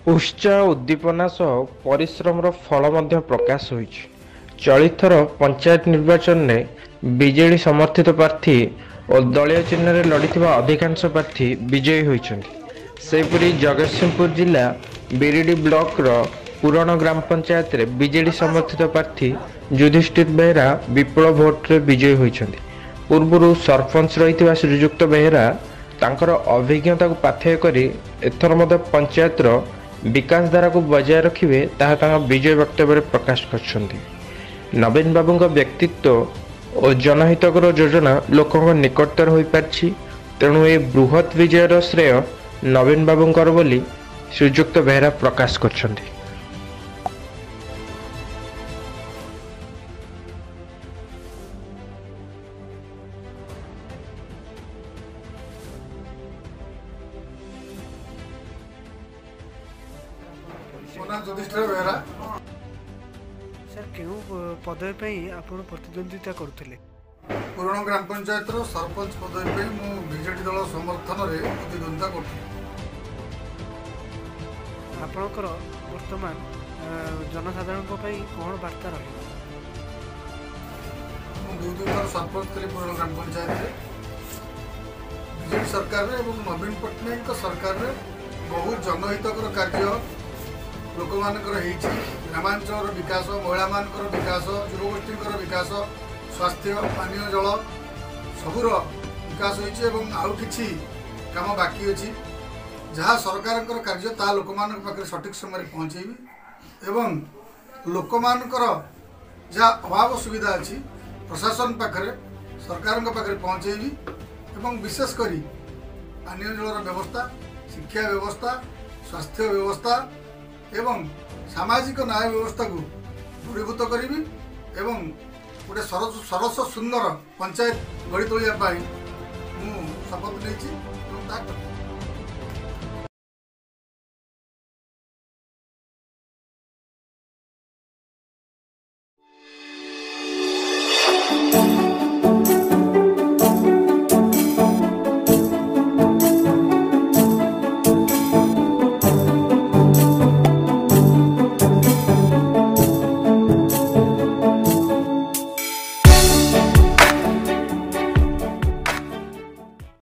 उत्साह उद्दीपना सह परिश्रमर फल मध्य प्रकाश होइछि। चलित थर पंचायत निर्वाचन में बीजेडी समर्थित प्रार्थी और दलीय चिन्ह लड़िथिबा अधिकांश प्रार्थी विजयी होइछन्ति। सेहिपरि जगतसिंहपुर जिला बिरिडी ब्लॉक रो पुराण ग्राम पंचायत रे बीजेडी समर्थित प्रार्थी युधिष्ठिर बेहरा विपुल भोट रे विजयी होइछन्ति। पूर्वरु सरपंच रहिथिबा श्रीजुक्त बेहरा तांकर अभिज्ञता को पाथेय करी एथर मध्य पंचायत रो विकास धारा को बजाय रखिबे ताहा तांका विजय वक्तव्य प्रकाश करछन्ति। नवीन बाबू व्यक्तित्व और जनहितकर योजना लोकों निकटतर हो पारछि। तेणु ए बृहत विजयर श्रेय नवीन बाबूंकर बोली श्रीजुक्त बेहरा प्रकाश करछन्ति। युधिष्ठिर बेहरा सर क्यों पदवी पे आपण प्रतिद्वंदिता करथिले? पुराण ग्राम पंचायत सरपंच पदवी पे मु बीजेडी दल समर्थन रे प्रतिद्वंदिता करथि। आपणकर वर्तमान जनसाधारण कौन वार्ता रही? मुझे सरपंच थी पुराण ग्राम पंचायत रे बीजेडी सरकार रे एवं नवीन पट्टनायक सरकार रे बहुत जनहितकर कार्य लोक मानकर ग्रामांचल विकास, महिला मानकर विकास, युवगोष्ठी विकास, स्वास्थ्य, पानीय जल सबूर विकास होती आउ कि काम बाकी अच्छी जहाँ सरकार कार्य ता लोक पाखे सठिक समय पहुँचेबी एवं लोक मानकर जहाँ अभाव सुविधा अच्छी प्रशासन पाखे सरकार पाखे पहुँचेबी एवं विशेषकर पानीय जलर व्यवस्था, शिक्षा व्यवस्था, स्वास्थ्य व्यवस्था एवं सामाजिक न्याय व्यवस्था को दृढ़ीभूत करी एवं गोटे सरस सुंदर पंचायत गढ़ी तोलिया मु शपथ नहीं।